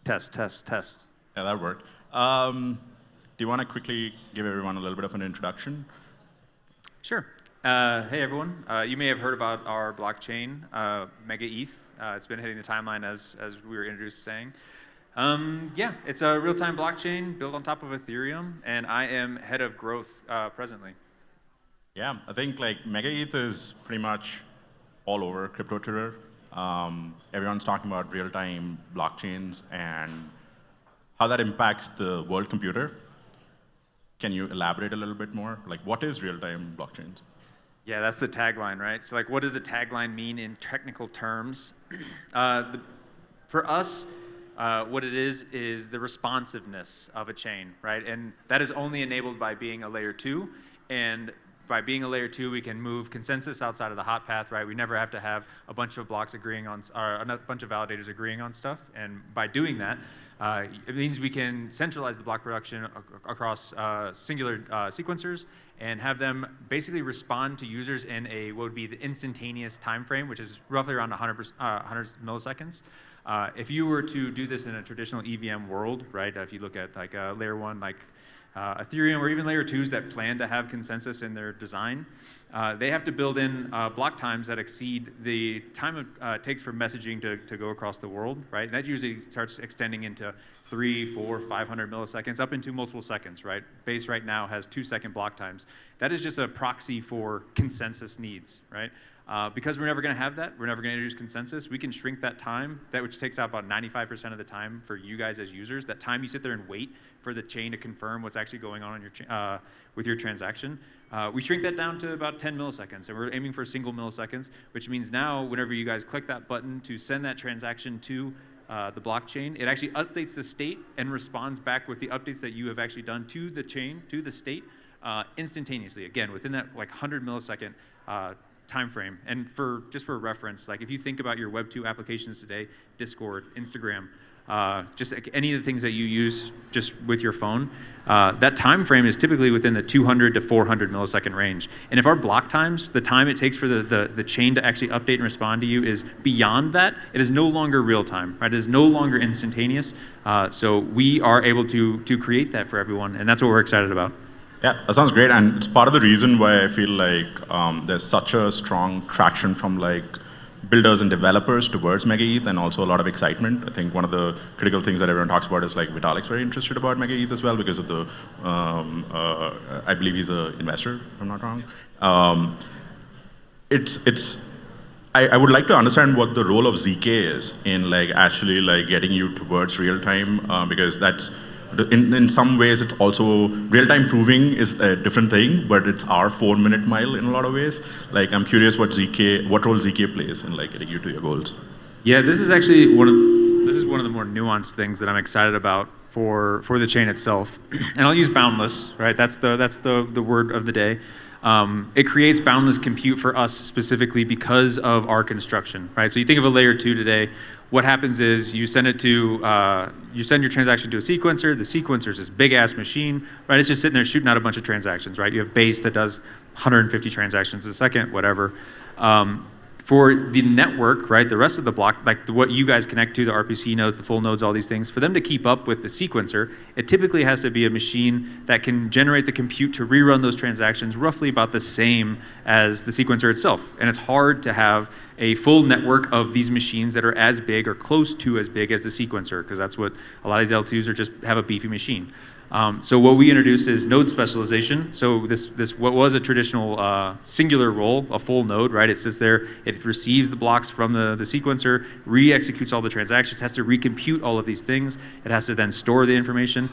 Test, test, test. Yeah, that worked. Do you want to quickly give everyone a little bit of an introduction? Sure. Hey, everyone. You may have heard about our blockchain, MegaETH. It's been hitting the timeline as we were introduced saying. Yeah, it's a real-time blockchain built on top of Ethereum, and I am head of growth presently. Yeah, I think like MegaETH is pretty much all over crypto Twitter. Everyone's talking about real-time blockchains and how that impacts the world computer. Can you elaborate a little bit more? Like, what is real-time blockchains? Yeah, that's the tagline, right? So, like, what does the tagline mean in technical terms? For us, what it is the responsiveness of a chain, right? And that is only enabled by being a layer 2. And by being a layer 2, we can move consensus outside of the hot path, right? We never have to have a bunch of blocks agreeing on, or a bunch of validators agreeing on stuff. And by doing that, it means we can centralize the block production across singular sequencers and have them basically respond to users in what would be the instantaneous time frame, which is roughly around 100 milliseconds. If you were to do this in a traditional EVM world, right? If you look at like layer 1, like Ethereum or even layer 2s that plan to have consensus in their design, they have to build in block times that exceed the time it takes for messaging to go across the world, right? And that usually starts extending into 300, 400, 500 milliseconds, up into multiple seconds, right? Base right now has 2-second block times. That is just a proxy for consensus needs, right? Because we're never going to have that, we're never going to introduce consensus, we can shrink that time, which takes out about 95% of the time for you guys as users. That time you sit there and wait for the chain to confirm what's actually going on in with your transaction. We shrink that down to about 10 milliseconds, and we're aiming for single milliseconds, which means now whenever you guys click that button to send that transaction to the blockchain, it actually updates the state and responds back with the updates that you have actually done to the chain, to the state, instantaneously. Again, within that like 100 millisecond time frame. And just for reference, like if you think about your Web 2 applications today, Discord, Instagram, just like any of the things that you use just with your phone, that time frame is typically within the 200 to 400 millisecond range. And if our block times, the time it takes for the chain to actually update and respond to you is beyond that, it is no longer real time, right? It is no longer instantaneous. So we are able to create that for everyone, and that's what we're excited about. Yeah, that sounds great, and it's part of the reason why I feel like there's such a strong traction from like builders and developers towards MegaETH, and also a lot of excitement. I think one of the critical things that everyone talks about is like Vitalik's very interested about MegaETH as well because of the, I believe he's an investor, if I'm not wrong. I would like to understand what the role of ZK is in like actually like getting you towards real time, because that's, in some ways, it's also real-time proving is a different thing, but it's our 4-minute mile in a lot of ways. Like, I'm curious what role ZK plays in like getting you to your goals. Yeah, this is actually one of the more nuanced things that I'm excited about for the chain itself. And I'll use Boundless, right? That's the word of the day. It creates boundless compute for us specifically because of our construction, right? So you think of a layer 2 today. What happens is you send your transaction to a sequencer. The sequencer is this big ass machine, right? It's just sitting there shooting out a bunch of transactions, right? You have base that does 150 transactions a second, whatever. For the network, right, the rest of the block, like what you guys connect to, the RPC nodes, the full nodes, all these things, for them to keep up with the sequencer, it typically has to be a machine that can generate the compute to rerun those transactions roughly about the same as the sequencer itself. And it's hard to have a full network of these machines that are as big or close to as big as the sequencer, because that's what a lot of these L2s are, just have a beefy machine. So what we introduced is node specialization. So this what was a traditional singular role, a full node, right? It sits there, it receives the blocks from the sequencer, re-executes all the transactions, has to recompute all of these things. It has to then store the information.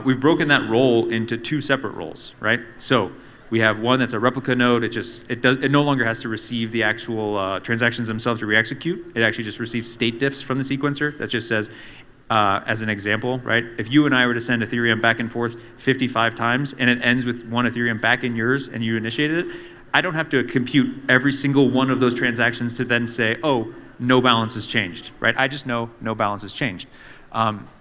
We've broken that role into 2 separate roles, right? So we have one that's a replica node. It no longer has to receive the actual transactions themselves to re-execute. It actually just receives state diffs from the sequencer that just says, as an example, right? If you and I were to send Ethereum back and forth 55 times and it ends with 1 Ethereum back in yours and you initiated it, I don't have to compute every single one of those transactions to then say, oh, no balance has changed, right? I just know no balance has changed.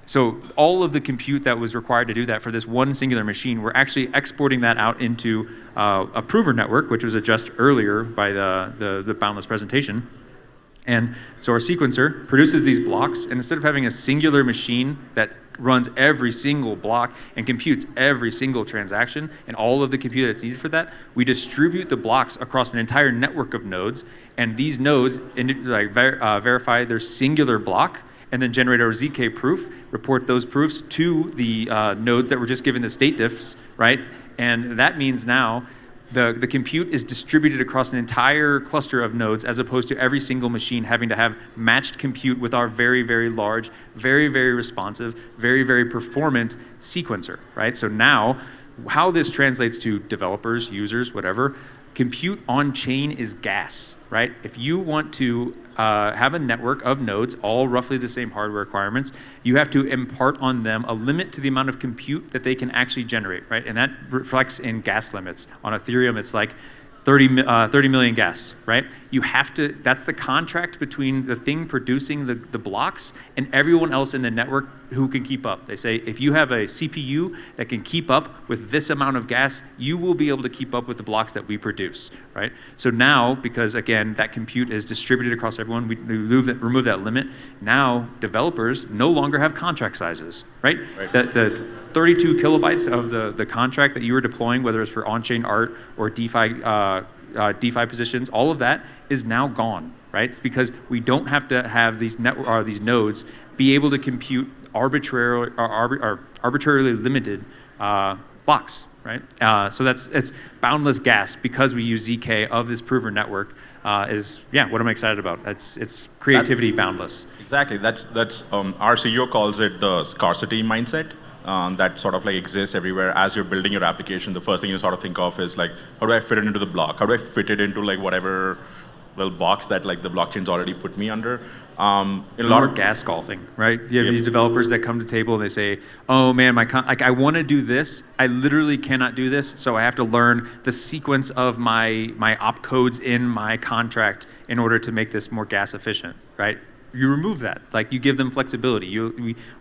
So all of the compute that was required to do that for this one singular machine, we're actually exporting that out into a prover network, which was addressed earlier by the Boundless presentation. And so our sequencer produces these blocks, and instead of having a singular machine that runs every single block and computes every single transaction and all of the compute that's needed for that, we distribute the blocks across an entire network of nodes, and these nodes verify their singular block, and then generate our ZK proof, report those proofs to the nodes that were just given the state diffs, right? And that means now the compute is distributed across an entire cluster of nodes as opposed to every single machine having to have matched compute with our very, very large, very, very responsive, very, very performant sequencer, right? So now, how this translates to developers, users, whatever, compute on chain is gas, right? If you want to have a network of nodes, all roughly the same hardware requirements, you have to impart on them a limit to the amount of compute that they can actually generate, right? And that reflects in gas limits. On Ethereum, it's like 30 million gas, right? You have to, that's the contract between the thing producing the blocks and everyone else in the network who can keep up. They say, if you have a CPU that can keep up with this amount of gas, you will be able to keep up with the blocks that we produce, right? So now, because again, that compute is distributed across everyone, we remove that limit. Now, developers no longer have contract sizes, right? The 32 kilobytes of the contract that you were deploying, whether it's for on-chain art or DeFi positions, all of that is now gone, right? It's because we don't have to have these these nodes be able to compute arbitrarily limited blocks, right? So it's boundless gas because we use ZK of this prover network. What I'm excited about. It's creativity boundless. Exactly. That's our CEO calls it the scarcity mindset. That sort of like exists everywhere. As you're building your application, the first thing you sort of think of is like, how do I fit it into the block? How do I fit it into like whatever little box that like the blockchain's already put me under? In a lot of gas golfing, right? You have these developers that come to the table and they say, oh man, I want to do this. I literally cannot do this, so I have to learn the sequence of my opcodes in my contract in order to make this more gas efficient, right? You remove that, like you give them flexibility.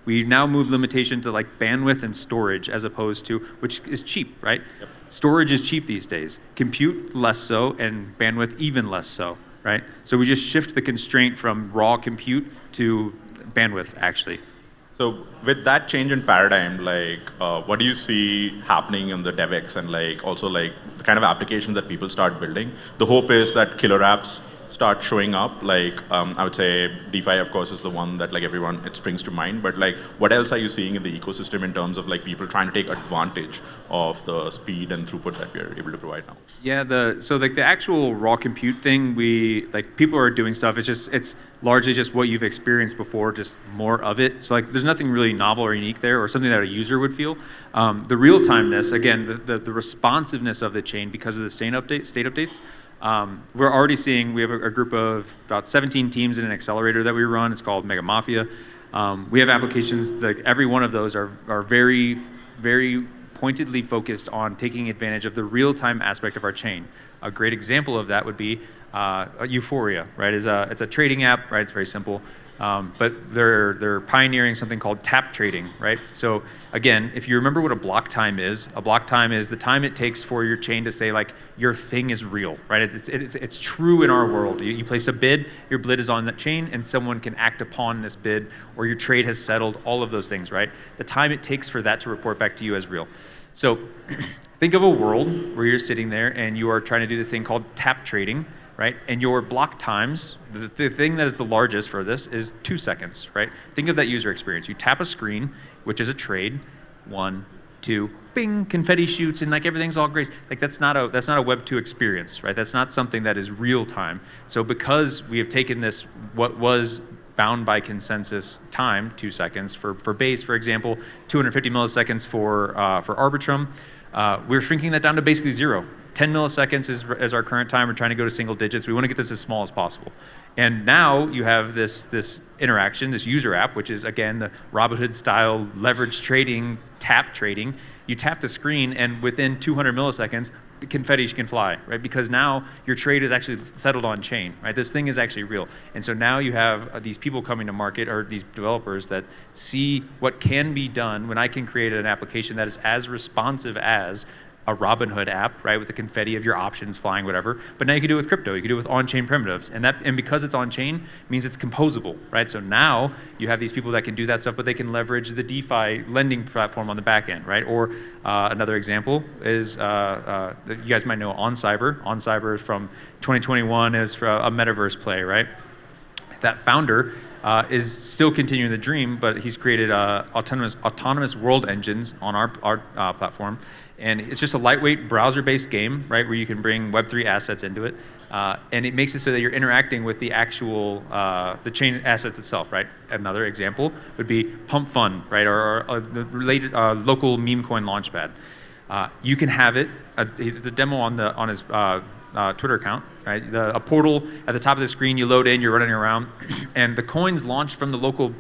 We now move limitation to like bandwidth and storage as opposed to, which is cheap, right? Yep. Storage is cheap these days. Compute less so, and bandwidth even less so, right? So we just shift the constraint from raw compute to bandwidth actually. So with that change in paradigm, like what do you see happening in the DevX and like also like the kind of applications that people start building? The hope is that killer apps start showing up. Like I would say DeFi, of course, is the one that like everyone, it springs to mind. But like, what else are you seeing in the ecosystem in terms of like people trying to take advantage of the speed and throughput that we are able to provide now? Yeah, so like the actual raw compute thing, people are doing stuff. It's largely just what you've experienced before, just more of it. So like, there's nothing really novel or unique there, or something that a user would feel. The real-timeness, again, the responsiveness of the chain because of the state updates. We're already seeing, we have a group of about 17 teams in an accelerator that we run. It's called Mega Mafia. We have applications, like every one of those are very, very pointedly focused on taking advantage of the real-time aspect of our chain. A great example of that would be Euphoria, right? It's a trading app, right? It's very simple. But they're pioneering something called tap trading, right? So again, if you remember what a block time is the time it takes for your chain to say like your thing is real, right? It's true in our world. You place a bid, your bid is on that chain, and someone can act upon this bid, or your trade has settled. All of those things, right? The time it takes for that to report back to you as real. So think of a world where you're sitting there and you are trying to do this thing called tap trading, right? And your block times, the thing that is the largest for this is 2 seconds, right? Think of that user experience. You tap a screen, which is a trade, 1, 2, bing, confetti shoots, and like everything's all great. Like that's not a Web 2 experience, right? That's not something that is real time. So because we have taken this, what was bound by consensus time, 2 seconds for base, for example, 250 milliseconds for Arbitrum, we're shrinking that down to basically 0. 10 milliseconds is our current time. We're trying to go to single digits. We want to get this as small as possible. And now you have this interaction, this user app, which is again the Robinhood style leverage trading, tap trading. You tap the screen and within 200 milliseconds, the confetti can fly, right? Because now your trade is actually settled on chain, right? This thing is actually real. And so now you have these people coming to market, or these developers that see what can be done when I can create an application that is as responsive as a Robinhood app, right, with the confetti of your options flying, whatever. But now you can do it with crypto. You can do it with on-chain primitives, and because it's on-chain, means it's composable, right? So now you have these people that can do that stuff, but they can leverage the DeFi lending platform on the back end, right? Or another example is you guys might know OnCyber. OnCyber from 2021 is for a metaverse play, right? That founder is still continuing the dream, but he's created autonomous world engines on our platform. And it's just a lightweight browser-based game, right, where you can bring Web3 assets into it. And it makes it so that you're interacting with the actual, the chain assets itself, right? Another example would be Pump Fund, right, or the related local meme coin launchpad. You can have it, he's the demo on his Twitter account, right? A portal at the top of the screen, you load in, you're running around, and the coins launched from the local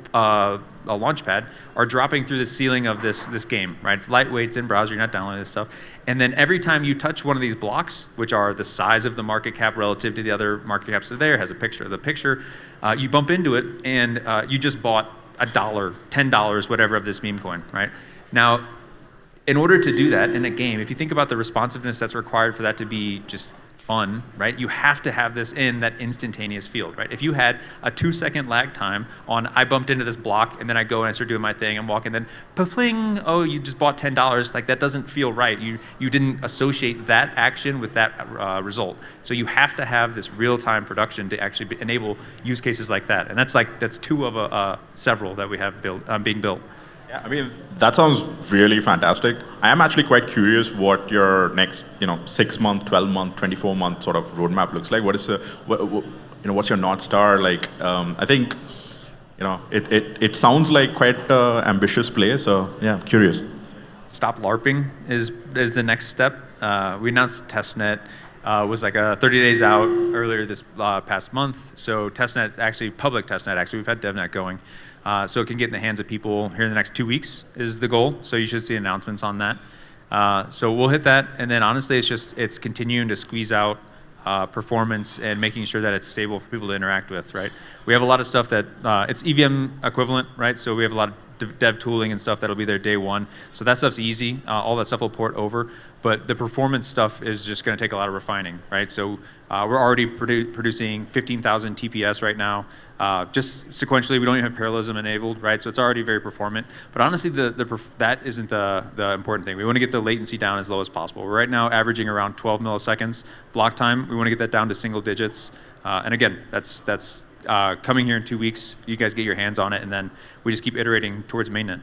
launchpad are dropping through the ceiling of this game, right? It's lightweight, it's in browser, you're not downloading this stuff. And then every time you touch one of these blocks, which are the size of the market cap relative to the other market caps that are there, has a picture of the picture, you bump into it, and you just bought $1, $10, whatever of this meme coin, right? Now, in order to do that in a game, if you think about the responsiveness that's required for that to be just fun, right? You have to have this in that instantaneous field, right? If you had a 2-second lag time on I bumped into this block and then I go and I start doing my thing, I'm walking, then pling, oh, you just bought $10, like that doesn't feel right. You didn't associate that action with that result. So you have to have this real-time production to actually enable use cases like that. And that's two of several that we have being built. Yeah, I mean, that sounds really fantastic. I am actually quite curious what your next, 6-month, 12-month, 24-month sort of roadmap looks like. What is what's your North Star? Like, I think, it sounds like quite an ambitious play. So yeah, curious. Stop LARPing is the next step. We announced testnet. Was like 30 days out earlier this past month. So testnet, actually public testnet, actually we've had DevNet going. So it can get in the hands of people here in the next 2 weeks is the goal. So you should see announcements on that. So we'll hit that, and then honestly, it's continuing to squeeze out performance and making sure that it's stable for people to interact with, right? We have a lot of stuff that it's EVM equivalent, right? So we have a lot of dev tooling and stuff that'll be there day one. So that stuff's easy. All that stuff will port over. But the performance stuff is just going to take a lot of refining, right? So we're already producing 15,000 TPS right now. Just sequentially, we don't even have parallelism enabled, right? So it's already very performant. But honestly, that isn't the important thing. We want to get the latency down as low as possible. We're right now averaging around 12 milliseconds block time. We want to get that down to single digits. And again, that's coming here in 2 weeks. You guys get your hands on it, and then we just keep iterating towards mainnet.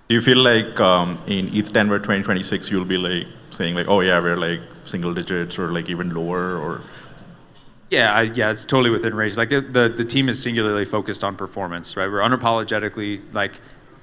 Do you feel like in ETH Denver 2026, you'll be like saying like, oh yeah, we're like single digits or like even lower, or? Yeah, it's totally within range. Like the team is singularly focused on performance, right? We're unapologetically like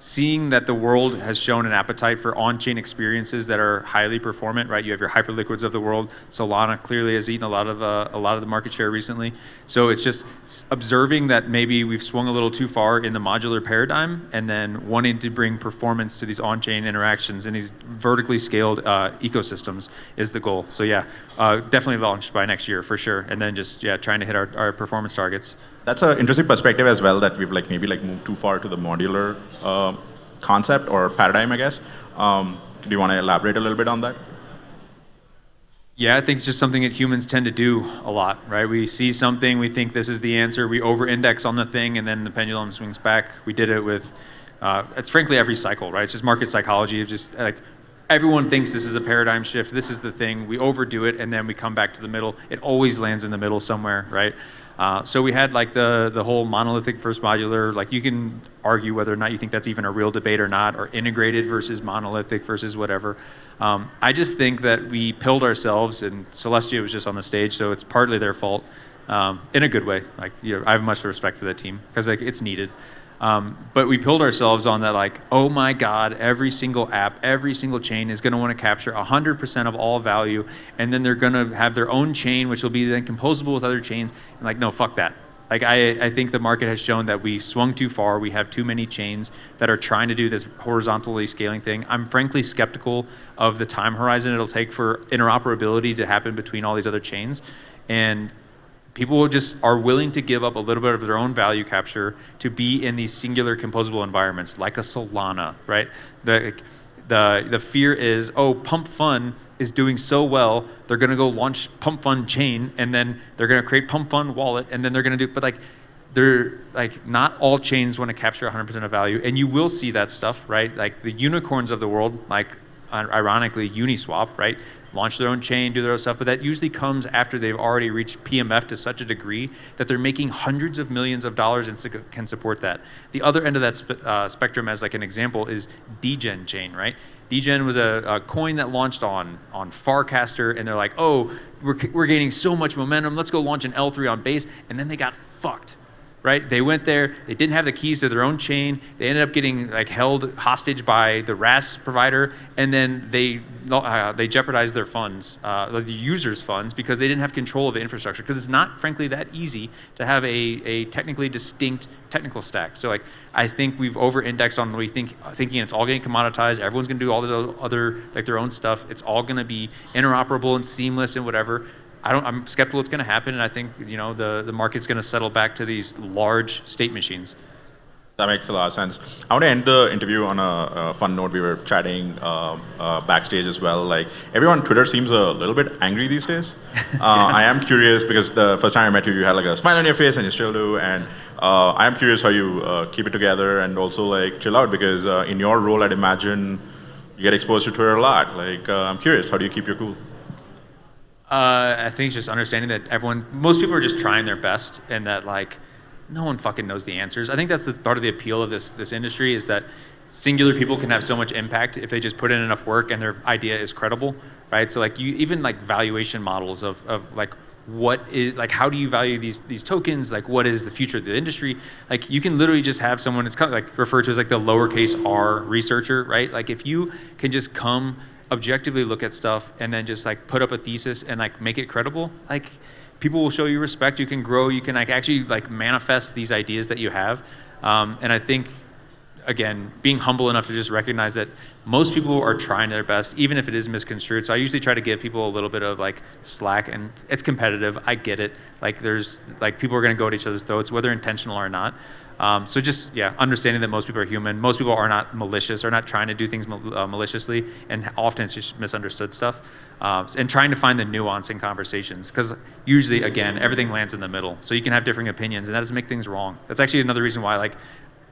seeing that the world has shown an appetite for on-chain experiences that are highly performant, right? You have your hyperliquids of the world. Solana clearly has eaten a lot of the market share recently. So it's just observing that maybe we've swung a little too far in the modular paradigm, and then wanting to bring performance to these on-chain interactions and these vertically scaled ecosystems is the goal. So yeah, definitely launched by next year for sure, and then just trying to hit our performance targets. That's an interesting perspective as well, that we've maybe moved too far to the modular concept or paradigm, I guess. Do you want to elaborate a little bit on that? Yeah, I think it's just something that humans tend to do a lot, right? We see something, we think this is the answer, we over-index on the thing, and then the pendulum swings back. We did it with, it's frankly every cycle, right? It's just market psychology. It's just like, everyone thinks this is a paradigm shift, this is the thing, we overdo it, and then we come back to the middle. It always lands in the middle somewhere, right? So we had like the whole monolithic versus modular, like you can argue whether or not you think that's even a real debate or not, or integrated versus monolithic versus whatever. I just think that we pilled ourselves, and Celestia was just on the stage, so it's partly their fault, in a good way. Like, I have much respect for that team, because like it's needed. But we pilled ourselves on that, like, oh my God, every single app, every single chain is going to want to capture 100% of all value, and then they're going to have their own chain, which will be then composable with other chains. And like, no, fuck that. Like, I think the market has shown that we swung too far. We have too many chains that are trying to do this horizontally scaling thing. I'm frankly skeptical of the time horizon it'll take for interoperability to happen between all these other chains. And people just are willing to give up a little bit of their own value capture to be in these singular composable environments, like a Solana, right? The fear is, oh, Pump Fund is doing so well, they're gonna go launch Pump Fund chain, and then they're gonna create Pump Fund wallet, and then they're gonna do, but like, they're like, not all chains wanna capture 100% of value, and you will see that stuff, right? Like the unicorns of the world, like ironically Uniswap, right? Launch their own chain, do their own stuff, but that usually comes after they've already reached PMF to such a degree that they're making hundreds of millions of dollars and can support that. The other end of that spectrum, as like an example, is Degen chain, right? Degen was a coin that launched on Farcaster, and they're like, oh, we're gaining so much momentum, let's go launch an L3 on Base, and then they got fucked. Right? They went there, they didn't have the keys to their own chain, they ended up getting like held hostage by the RAS provider, and then they jeopardized their funds, the users' funds, because they didn't have control of the infrastructure, because it's not, frankly, that easy to have a technically distinct technical stack. So like, I think we've over-indexed on thinking it's all getting commoditized, everyone's gonna do all this other, like their own stuff, it's all gonna be interoperable and seamless and whatever. I'm skeptical it's going to happen, and I think the market's going to settle back to these large state machines. That makes a lot of sense. I want to end the interview on a fun note. We were chatting backstage as well. Like everyone on Twitter seems a little bit angry these days. I am curious because the first time I met you, you had like a smile on your face, and you still do. And I am curious how you keep it together and also like chill out, because in your role, I'd imagine you get exposed to Twitter a lot. Like I'm curious, how do you keep your cool? I think it's just understanding that most people are just trying their best, and that like, no one fucking knows the answers. I think that's part of the appeal of this industry, is that singular people can have so much impact if they just put in enough work and their idea is credible, right? So like even like valuation models of like, what is, like, how do you value these tokens? Like, what is the future of the industry? Like, you can literally just have someone, it's kind of like referred to as like the lowercase r researcher, right? Like if you can just come objectively look at stuff and then just like put up a thesis and like make it credible, like people will show you respect, you can grow, you can like actually like manifest these ideas that you have. And I think, again, being humble enough to just recognize that most people are trying their best, even if it is misconstrued. So I usually try to give people a little bit of like slack, and it's competitive, I get it. Like there's like, people are gonna go at each other's throats, whether intentional or not. So just, yeah, understanding that most people are human. Most people are not malicious, or not trying to do things maliciously, and often it's just misunderstood stuff. And trying to find the nuance in conversations, because usually, again, everything lands in the middle. So you can have differing opinions, and that doesn't make things wrong. That's actually another reason why, like,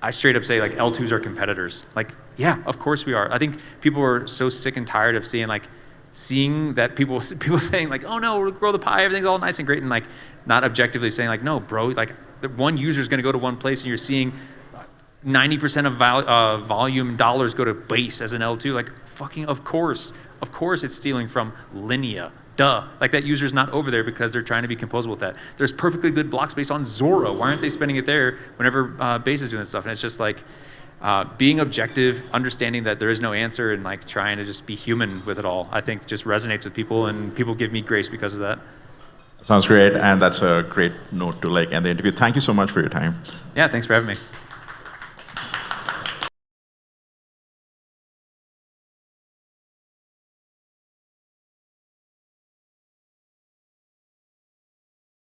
I straight up say, like, L2s are competitors. Like, yeah, of course we are. I think people are so sick and tired of seeing that people saying like, oh no, we'll grow the pie, everything's all nice and great, and like not objectively saying like, no, bro, like one user is going to go to one place, and you're seeing 90% of volume dollars go to Base as an L2. Like, fucking of course it's stealing from Linea. Duh. Like, that user's not over there because they're trying to be composable with that. There's perfectly good block space on Zora. Why aren't they spending it there whenever Base is doing this stuff? And it's just like, being objective, understanding that there is no answer, and like trying to just be human with it all, I think just resonates with people, and people give me grace because of that. Sounds great, and that's a great note to like end the interview. Thank you so much for your time. Yeah, thanks for having me.